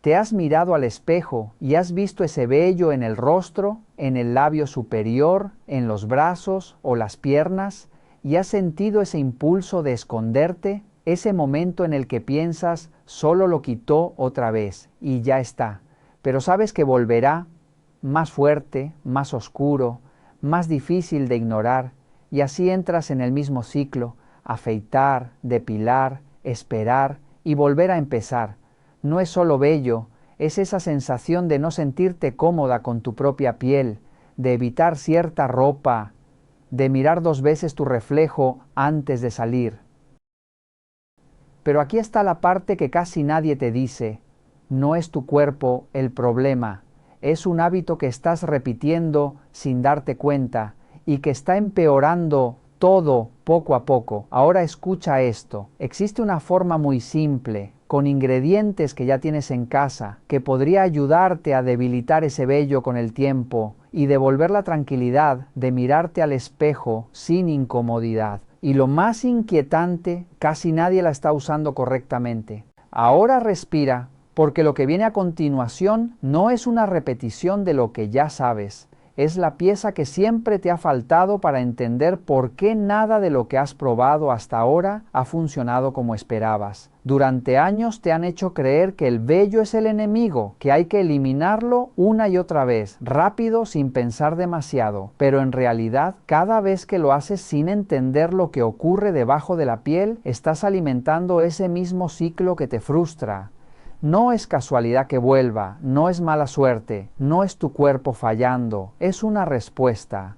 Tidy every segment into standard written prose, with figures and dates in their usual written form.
¿Te has mirado al espejo y has visto ese vello en el rostro, en el labio superior, en los brazos o las piernas, y has sentido ese impulso de esconderte, ese momento en el que piensas, solo lo quitó otra vez y ya está, pero sabes que volverá, más fuerte, más oscuro, más difícil de ignorar, y así entras en el mismo ciclo, afeitar, depilar, esperar y volver a empezar? No es solo vello, es esa sensación de no sentirte cómoda con tu propia piel, de evitar cierta ropa, de mirar 2 veces tu reflejo antes de salir. Pero aquí está la parte que casi nadie te dice. No es tu cuerpo el problema, es un hábito que estás repitiendo sin darte cuenta y que está empeorando todo poco a poco. Ahora escucha esto. Existe una forma muy simple, con ingredientes que ya tienes en casa, que podría ayudarte a debilitar ese vello con el tiempo y devolver la tranquilidad de mirarte al espejo sin incomodidad. Y lo más inquietante, casi nadie la está usando correctamente. Ahora respira, porque lo que viene a continuación no es una repetición de lo que ya sabes. Es la pieza que siempre te ha faltado para entender por qué nada de lo que has probado hasta ahora ha funcionado como esperabas. Durante años te han hecho creer que el vello es el enemigo, que hay que eliminarlo una y otra vez, rápido, sin pensar demasiado. Pero en realidad, cada vez que lo haces sin entender lo que ocurre debajo de la piel, estás alimentando ese mismo ciclo que te frustra. No es casualidad que vuelva, no es mala suerte, no es tu cuerpo fallando, es una respuesta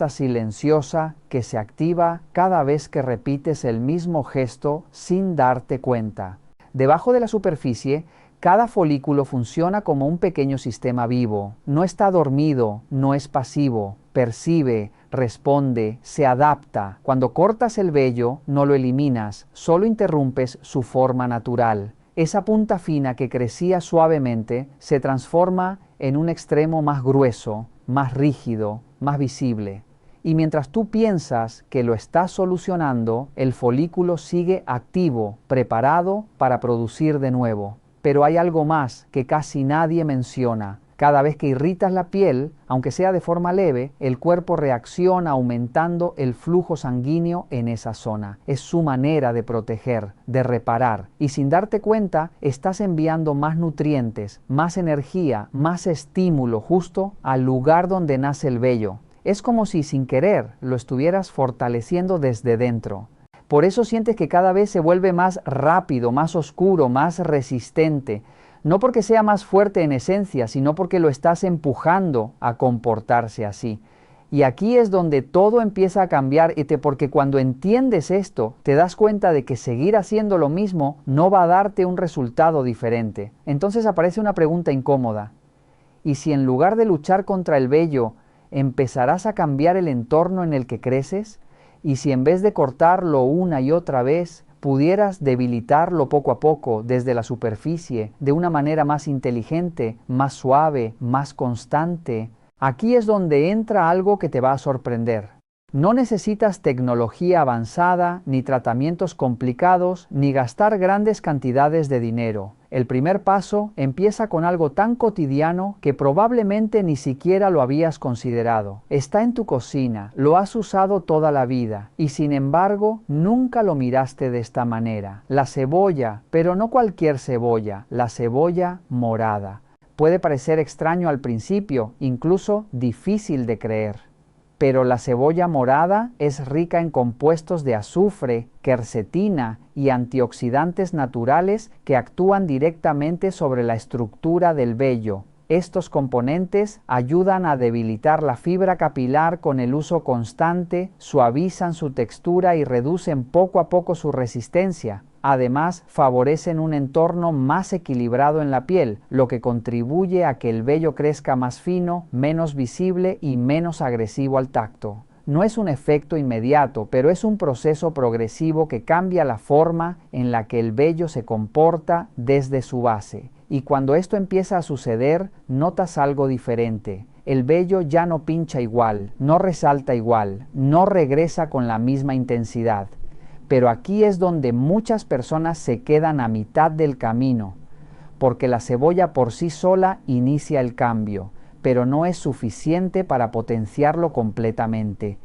silenciosa que se activa cada vez que repites el mismo gesto sin darte cuenta. Debajo de la superficie, cada folículo funciona como un pequeño sistema vivo. No está dormido, no es pasivo, percibe, responde, se adapta. Cuando cortas el vello, no lo eliminas, solo interrumpes su forma natural. Esa punta fina que crecía suavemente se transforma en un extremo más grueso, más rígido, más visible. Y mientras tú piensas que lo estás solucionando, el folículo sigue activo, preparado para producir de nuevo. Pero hay algo más que casi nadie menciona. Cada vez que irritas la piel, aunque sea de forma leve, el cuerpo reacciona aumentando el flujo sanguíneo en esa zona. Es su manera de proteger, de reparar. Y sin darte cuenta, estás enviando más nutrientes, más energía, más estímulo justo al lugar donde nace el vello. Es como si sin querer lo estuvieras fortaleciendo desde dentro. Por eso sientes que cada vez se vuelve más rápido, más oscuro, más resistente. No porque sea más fuerte en esencia, sino porque lo estás empujando a comportarse así. Y aquí es donde todo empieza a cambiar, porque cuando entiendes esto, te das cuenta de que seguir haciendo lo mismo no va a darte un resultado diferente. Entonces aparece una pregunta incómoda. ¿Y si en lugar de luchar contra el vello, empezarás a cambiar el entorno en el que creces? ¿Y si en vez de cortarlo una y otra vez, pudieras debilitarlo poco a poco desde la superficie, de una manera más inteligente, más suave, más constante? Aquí es donde entra algo que te va a sorprender. No necesitas tecnología avanzada, ni tratamientos complicados, ni gastar grandes cantidades de dinero. El primer paso empieza con algo tan cotidiano que probablemente ni siquiera lo habías considerado. Está en tu cocina, lo has usado toda la vida y sin embargo nunca lo miraste de esta manera. La cebolla, pero no cualquier cebolla, la cebolla morada. Puede parecer extraño al principio, incluso difícil de creer. Pero la cebolla morada es rica en compuestos de azufre, quercetina y antioxidantes naturales que actúan directamente sobre la estructura del vello. Estos componentes ayudan a debilitar la fibra capilar con el uso constante, suavizan su textura y reducen poco a poco su resistencia. Además, favorecen un entorno más equilibrado en la piel, lo que contribuye a que el vello crezca más fino, menos visible y menos agresivo al tacto. No es un efecto inmediato, pero es un proceso progresivo que cambia la forma en la que el vello se comporta desde su base. Y cuando esto empieza a suceder, notas algo diferente. El vello ya no pincha igual, no resalta igual, no regresa con la misma intensidad. Pero aquí es donde muchas personas se quedan a mitad del camino, porque la cebolla por sí sola inicia el cambio, pero no es suficiente para potenciarlo completamente.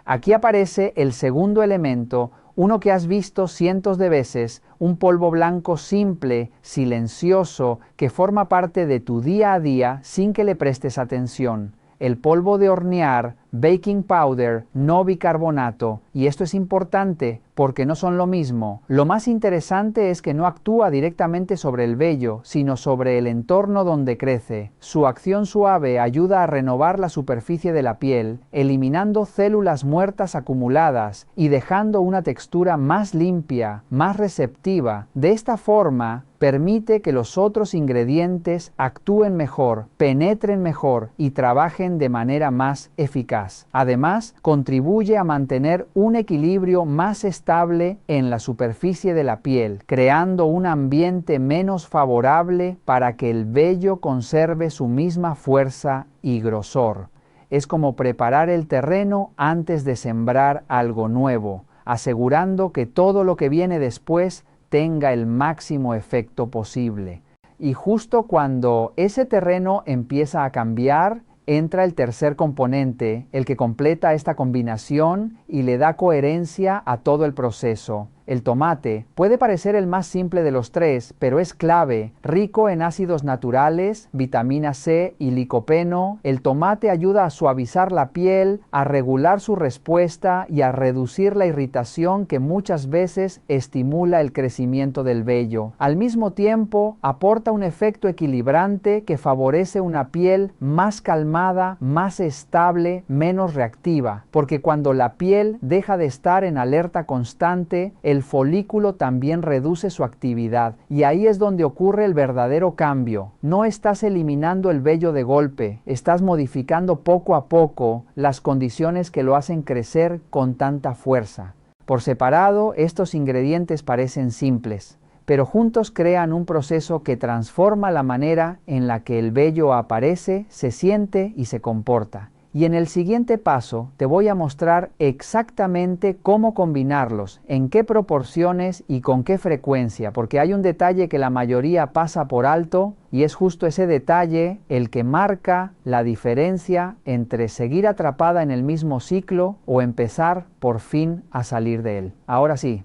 Aquí aparece el segundo elemento, uno que has visto cientos de veces, un polvo blanco simple, silencioso, que forma parte de tu día a día sin que le prestes atención. El polvo de hornear, baking powder, no bicarbonato. Y esto es importante porque no son lo mismo. Lo más interesante es que no actúa directamente sobre el vello, sino sobre el entorno donde crece. Su acción suave ayuda a renovar la superficie de la piel, eliminando células muertas acumuladas y dejando una textura más limpia, más receptiva. De esta forma, permite que los otros ingredientes actúen mejor, penetren mejor y trabajen de manera más eficaz. Además, contribuye a mantener un equilibrio más estable en la superficie de la piel, creando un ambiente menos favorable para que el vello conserve su misma fuerza y grosor. Es como preparar el terreno antes de sembrar algo nuevo, asegurando que todo lo que viene después tenga el máximo efecto posible. Y justo cuando ese terreno empieza a cambiar, entra el tercer componente, el que completa esta combinación y le da coherencia a todo el proceso. El tomate puede parecer el más simple de los tres, pero es clave. Rico en ácidos naturales, vitamina C y licopeno, el tomate ayuda a suavizar la piel, a regular su respuesta y a reducir la irritación que muchas veces estimula el crecimiento del vello. Al mismo tiempo, aporta un efecto equilibrante que favorece una piel más calmada, más estable, menos reactiva, porque cuando la piel deja de estar en alerta constante, el folículo también reduce su actividad y ahí es donde ocurre el verdadero cambio. No estás eliminando el vello de golpe, estás modificando poco a poco las condiciones que lo hacen crecer con tanta fuerza. Por separado, estos ingredientes parecen simples, pero juntos crean un proceso que transforma la manera en la que el vello aparece, se siente y se comporta. Y en el siguiente paso te voy a mostrar exactamente cómo combinarlos, en qué proporciones y con qué frecuencia, porque hay un detalle que la mayoría pasa por alto y es justo ese detalle el que marca la diferencia entre seguir atrapada en el mismo ciclo o empezar por fin a salir de él. Ahora sí,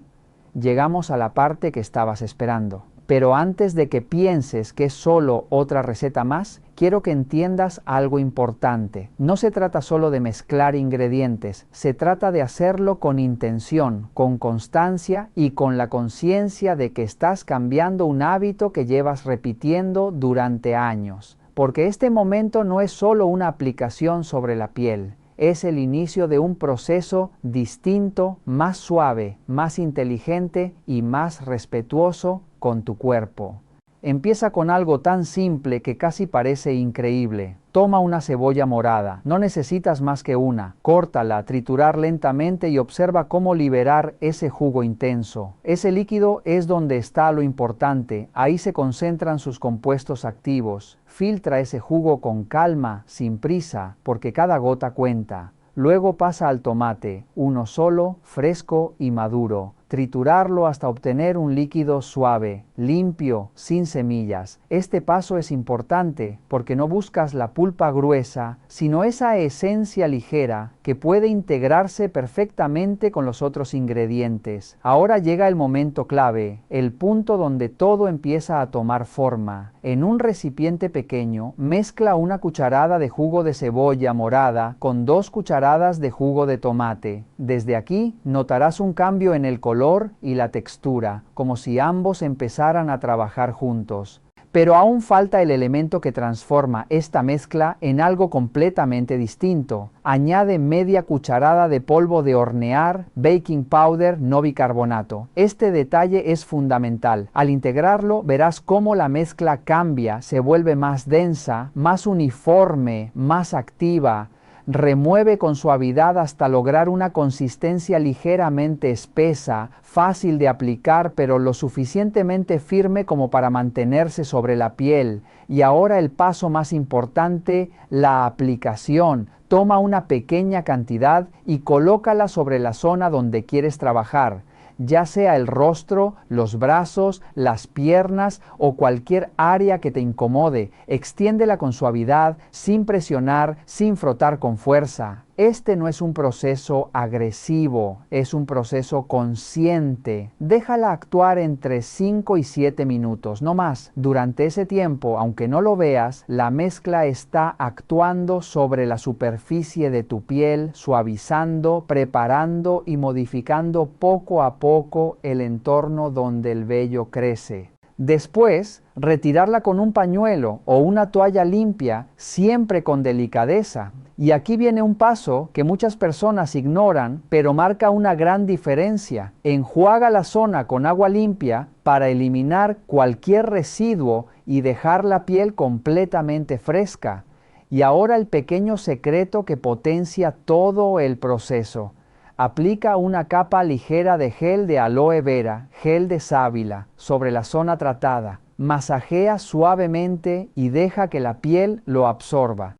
llegamos a la parte que estabas esperando. Pero antes de que pienses que es solo otra receta más, quiero que entiendas algo importante. No se trata solo de mezclar ingredientes, se trata de hacerlo con intención, con constancia y con la conciencia de que estás cambiando un hábito que llevas repitiendo durante años. Porque este momento no es solo una aplicación sobre la piel. Es el inicio de un proceso distinto, más suave, más inteligente y más respetuoso con tu cuerpo. Empieza con algo tan simple que casi parece increíble. Toma una cebolla morada, no necesitas más que una. Córtala, triturar lentamente y observa cómo liberar ese jugo intenso. Ese líquido es donde está lo importante, ahí se concentran sus compuestos activos. Filtra ese jugo con calma, sin prisa, porque cada gota cuenta. Luego pasa al tomate, uno solo, fresco y maduro. Triturarlo hasta obtener un líquido suave, limpio, sin semillas. Este paso es importante porque no buscas la pulpa gruesa, sino esa esencia ligera que puede integrarse perfectamente con los otros ingredientes. Ahora llega el momento clave, el punto donde todo empieza a tomar forma. En un recipiente pequeño, mezcla una cucharada de jugo de cebolla morada con 2 cucharadas de jugo de tomate. Desde aquí notarás un cambio en el color y la textura, como si ambos empezaran a trabajar juntos. Pero aún falta el elemento que transforma esta mezcla en algo completamente distinto. Añade media cucharada de polvo de hornear, baking powder, no bicarbonato. Este detalle es fundamental. Al integrarlo verás cómo la mezcla cambia, se vuelve más densa, más uniforme, más activa. Remueve con suavidad hasta lograr una consistencia ligeramente espesa, fácil de aplicar pero lo suficientemente firme como para mantenerse sobre la piel. Y ahora el paso más importante, la aplicación. Toma una pequeña cantidad y colócala sobre la zona donde quieres trabajar. ya sea el rostro, los brazos, las piernas o cualquier área que te incomode. Extiéndela con suavidad, sin presionar, sin frotar con fuerza. Este no es un proceso agresivo, es un proceso consciente. Déjala actuar entre 5 y 7 minutos, no más. Durante ese tiempo, aunque no lo veas, la mezcla está actuando sobre la superficie de tu piel, suavizando, preparando y modificando poco a poco el entorno donde el vello crece. Después, retirarla con un pañuelo o una toalla limpia, siempre con delicadeza. Y aquí viene un paso que muchas personas ignoran, pero marca una gran diferencia. Enjuaga la zona con agua limpia para eliminar cualquier residuo y dejar la piel completamente fresca. Y ahora el pequeño secreto que potencia todo el proceso. Aplica una capa ligera de gel de aloe vera, gel de sábila, sobre la zona tratada. Masajea suavemente y deja que la piel lo absorba.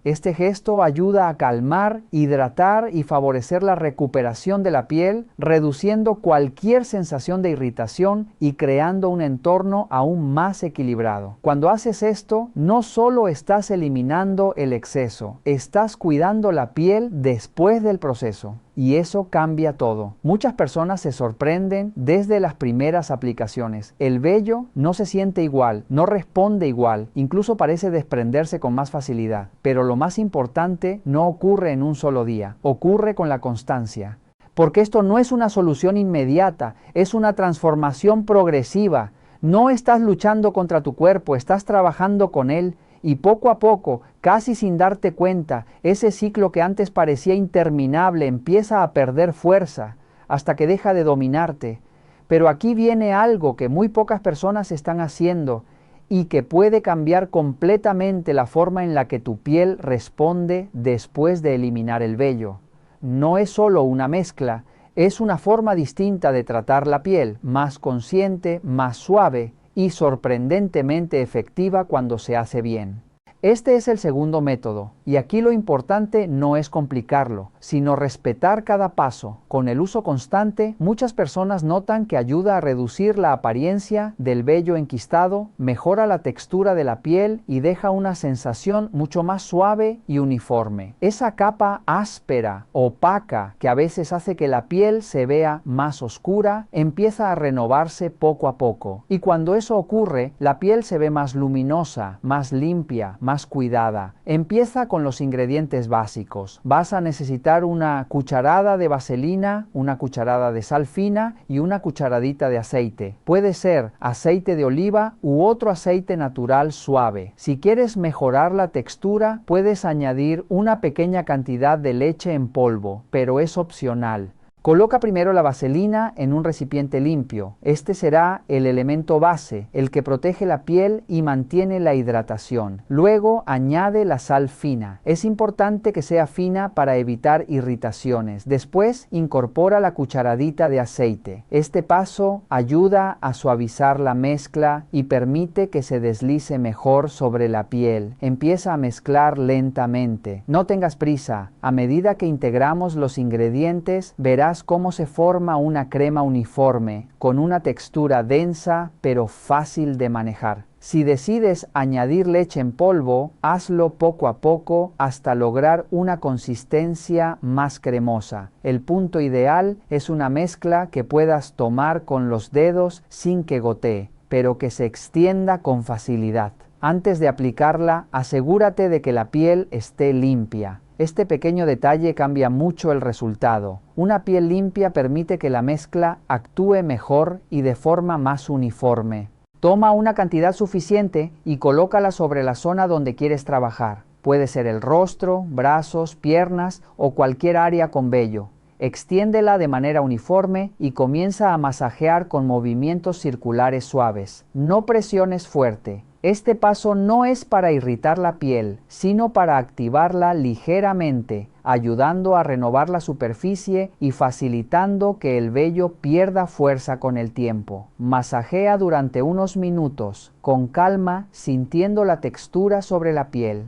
Este gesto ayuda a calmar, hidratar y favorecer la recuperación de la piel, reduciendo cualquier sensación de irritación y creando un entorno aún más equilibrado. Cuando haces esto, no solo estás eliminando el exceso, estás cuidando la piel después del proceso. Y eso cambia todo. Muchas personas se sorprenden desde las primeras aplicaciones. El vello no se siente igual, no responde igual, incluso parece desprenderse con más facilidad. Pero lo más importante no ocurre en un solo día, ocurre con la constancia. Porque esto no es una solución inmediata, es una transformación progresiva. No estás luchando contra tu cuerpo, estás trabajando con él. Y poco a poco, casi sin darte cuenta, ese ciclo que antes parecía interminable empieza a perder fuerza hasta que deja de dominarte. Pero aquí viene algo que muy pocas personas están haciendo y que puede cambiar completamente la forma en la que tu piel responde después de eliminar el vello. No es solo una mezcla, es una forma distinta de tratar la piel, más consciente, más suave y sorprendentemente efectiva cuando se hace bien. Este es el segundo método, y aquí lo importante no es complicarlo, sino respetar cada paso. Con el uso constante, muchas personas notan que ayuda a reducir la apariencia del vello enquistado, mejora la textura de la piel y deja una sensación mucho más suave y uniforme. Esa capa áspera, opaca, que a veces hace que la piel se vea más oscura, empieza a renovarse poco a poco. Y cuando eso ocurre, la piel se ve más luminosa, más limpia, más cuidada. Empieza con los ingredientes básicos. Vas a necesitar una cucharada de vaselina, una cucharada de sal fina y una cucharadita de aceite. Puede ser aceite de oliva u otro aceite natural suave. Si quieres mejorar la textura, puedes añadir una pequeña cantidad de leche en polvo, pero es opcional. Coloca primero la vaselina en un recipiente limpio. Este será el elemento base, el que protege la piel y mantiene la hidratación. Luego añade la sal fina. Es importante que sea fina para evitar irritaciones. Después incorpora la cucharadita de aceite. Este paso ayuda a suavizar la mezcla y permite que se deslice mejor sobre la piel. Empieza a mezclar lentamente. No tengas prisa. A medida que integramos los ingredientes, verás cómo se forma una crema uniforme, con una textura densa pero fácil de manejar. Si decides añadir leche en polvo, hazlo poco a poco hasta lograr una consistencia más cremosa. El punto ideal es una mezcla que puedas tomar con los dedos sin que gotee, pero que se extienda con facilidad. Antes de aplicarla, asegúrate de que la piel esté limpia. Este pequeño detalle cambia mucho el resultado. Una piel limpia permite que la mezcla actúe mejor y de forma más uniforme. Toma una cantidad suficiente y colócala sobre la zona donde quieres trabajar. Puede ser el rostro, brazos, piernas o cualquier área con vello. Extiéndela de manera uniforme y comienza a masajear con movimientos circulares suaves. No presiones fuerte. Este paso no es para irritar la piel, sino para activarla ligeramente, ayudando a renovar la superficie y facilitando que el vello pierda fuerza con el tiempo. Masajea durante unos minutos, con calma, sintiendo la textura sobre la piel.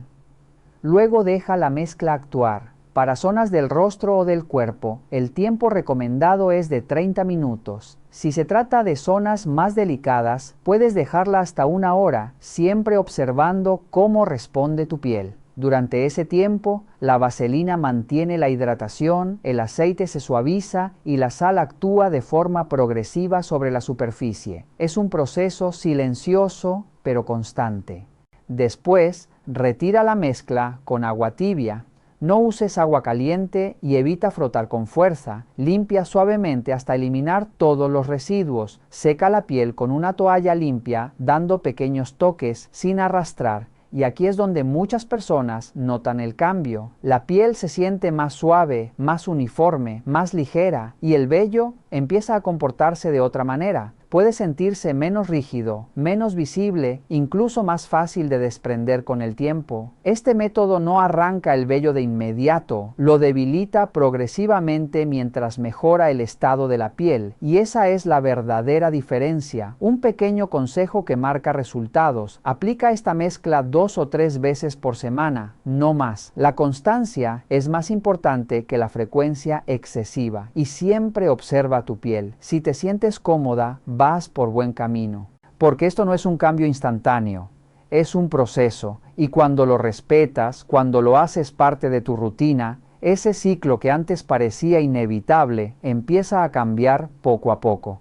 Luego deja la mezcla actuar. Para zonas del rostro o del cuerpo, el tiempo recomendado es de 30 minutos. Si se trata de zonas más delicadas, puedes dejarla hasta 1 hora, siempre observando cómo responde tu piel. Durante ese tiempo, la vaselina mantiene la hidratación, el aceite se suaviza y la sal actúa de forma progresiva sobre la superficie. Es un proceso silencioso pero constante. Después, retira la mezcla con agua tibia. No uses agua caliente y evita frotar con fuerza. Limpia suavemente hasta eliminar todos los residuos. Seca la piel con una toalla limpia, dando pequeños toques sin arrastrar. Y aquí es donde muchas personas notan el cambio. La piel se siente más suave, más uniforme, más ligera, y el vello empieza a comportarse de otra manera. Puede sentirse menos rígido, menos visible, incluso más fácil de desprender con el tiempo. Este método no arranca el vello de inmediato, lo debilita progresivamente mientras mejora el estado de la piel, y esa es la verdadera diferencia. Un pequeño consejo que marca resultados: aplica esta mezcla 2 o 3 veces por semana, no más. La constancia es más importante que la frecuencia excesiva, y siempre observa tu piel. Si te sientes cómoda, vas por buen camino. Porque esto no es un cambio instantáneo, es un proceso, y cuando lo respetas, cuando lo haces parte de tu rutina, ese ciclo que antes parecía inevitable empieza a cambiar poco a poco.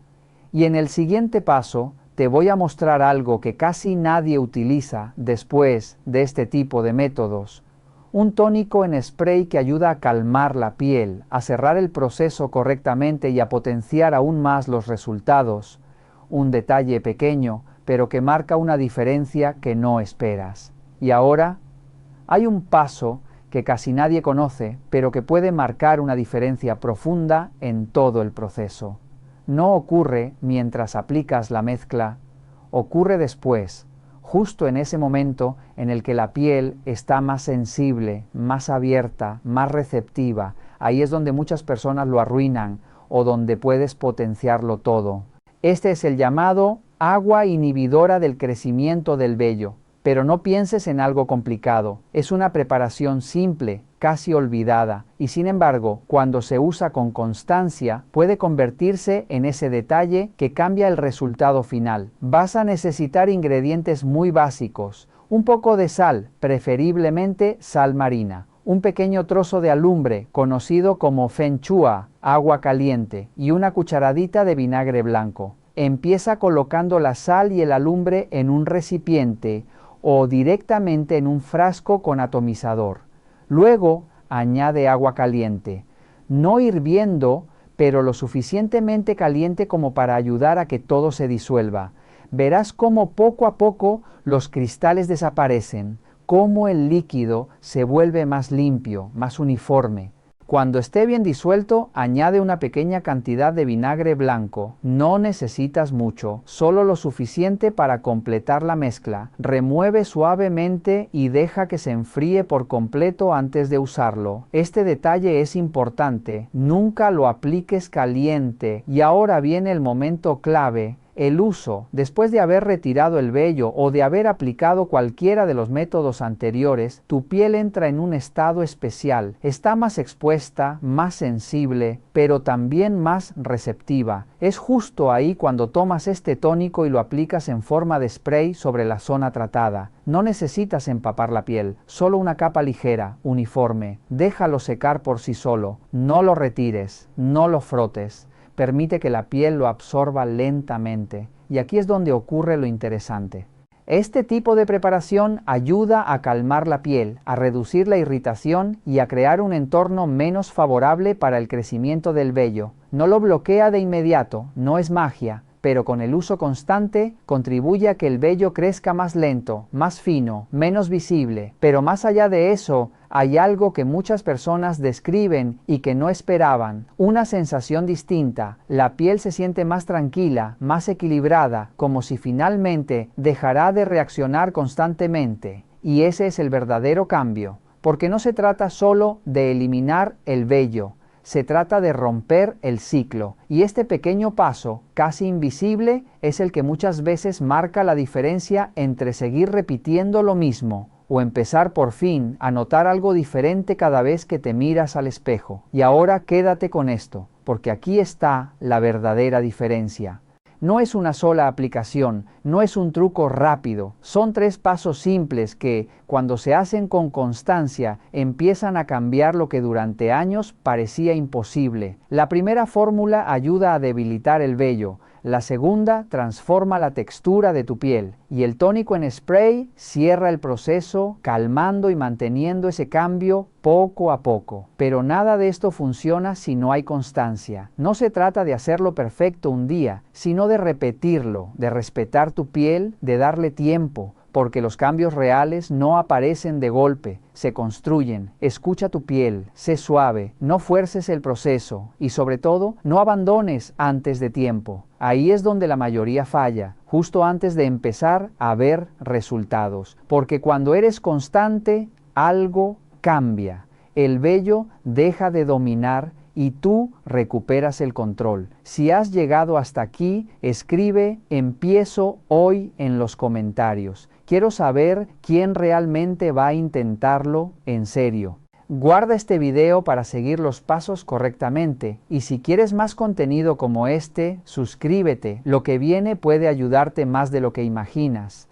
Y en el siguiente paso te voy a mostrar algo que casi nadie utiliza después de este tipo de métodos. Un tónico en spray que ayuda a calmar la piel, a cerrar el proceso correctamente y a potenciar aún más los resultados. Un detalle pequeño, pero que marca una diferencia que no esperas. Y ahora, hay un paso que casi nadie conoce, pero que puede marcar una diferencia profunda en todo el proceso. No ocurre mientras aplicas la mezcla, ocurre después, justo en ese momento en el que la piel está más sensible, más abierta, más receptiva. Ahí es donde muchas personas lo arruinan o donde puedes potenciarlo todo. Este es el llamado agua inhibidora del crecimiento del vello. Pero no pienses en algo complicado. Es una preparación simple, casi olvidada, y sin embargo, cuando se usa con constancia, puede convertirse en ese detalle que cambia el resultado final. Vas a necesitar ingredientes muy básicos: un poco de sal, preferiblemente sal marina, un pequeño trozo de alumbre, conocido como fenchua, agua caliente, y una cucharadita de vinagre blanco. Empieza colocando la sal y el alumbre en un recipiente o directamente en un frasco con atomizador. Luego añade agua caliente, no hirviendo, pero lo suficientemente caliente como para ayudar a que todo se disuelva. Verás cómo poco a poco los cristales desaparecen, cómo el líquido se vuelve más limpio, más uniforme. Cuando esté bien disuelto, añade una pequeña cantidad de vinagre blanco. No necesitas mucho, solo lo suficiente para completar la mezcla. Remueve suavemente y deja que se enfríe por completo antes de usarlo. Este detalle es importante, nunca lo apliques caliente. Y ahora viene el momento clave. El uso, después de haber retirado el vello o de haber aplicado cualquiera de los métodos anteriores, tu piel entra en un estado especial. Está más expuesta, más sensible, pero también más receptiva. Es justo ahí cuando tomas este tónico y lo aplicas en forma de spray sobre la zona tratada. No necesitas empapar la piel, solo una capa ligera, uniforme. Déjalo secar por sí solo. No lo retires, no lo frotes. Permite que la piel lo absorba lentamente. Y aquí es donde ocurre lo interesante. Este tipo de preparación ayuda a calmar la piel, a reducir la irritación y a crear un entorno menos favorable para el crecimiento del vello. No lo bloquea de inmediato, no es magia, pero con el uso constante contribuye a que el vello crezca más lento, más fino, menos visible. Pero más allá de eso, hay algo que muchas personas describen y que no esperaban, una sensación distinta. La piel se siente más tranquila, más equilibrada, como si finalmente dejará de reaccionar constantemente. Y ese es el verdadero cambio, porque no se trata solo de eliminar el vello, se trata de romper el ciclo, y este pequeño paso, casi invisible, es el que muchas veces marca la diferencia entre seguir repitiendo lo mismo o empezar por fin a notar algo diferente cada vez que te miras al espejo. Y ahora quédate con esto, porque aquí está la verdadera diferencia. No es una sola aplicación, no es un truco rápido, son 3 pasos simples que, cuando se hacen con constancia, empiezan a cambiar lo que durante años parecía imposible. La primera fórmula ayuda a debilitar el vello, la segunda transforma la textura de tu piel y el tónico en spray cierra el proceso calmando y manteniendo ese cambio poco a poco. Pero nada de esto funciona si no hay constancia. No se trata de hacerlo perfecto un día, sino de repetirlo, de respetar tu piel, de darle tiempo, porque los cambios reales no aparecen de golpe, se construyen. Escucha tu piel, sé suave, no fuerces el proceso y sobre todo no abandones antes de tiempo. Ahí es donde la mayoría falla, justo antes de empezar a ver resultados, porque cuando eres constante, algo cambia. El vello deja de dominar y tú recuperas el control. Si has llegado hasta aquí, escribe "empiezo hoy" en los comentarios. Quiero saber quién realmente va a intentarlo en serio. Guarda este video para seguir los pasos correctamente y si quieres más contenido como este, suscríbete. Lo que viene puede ayudarte más de lo que imaginas.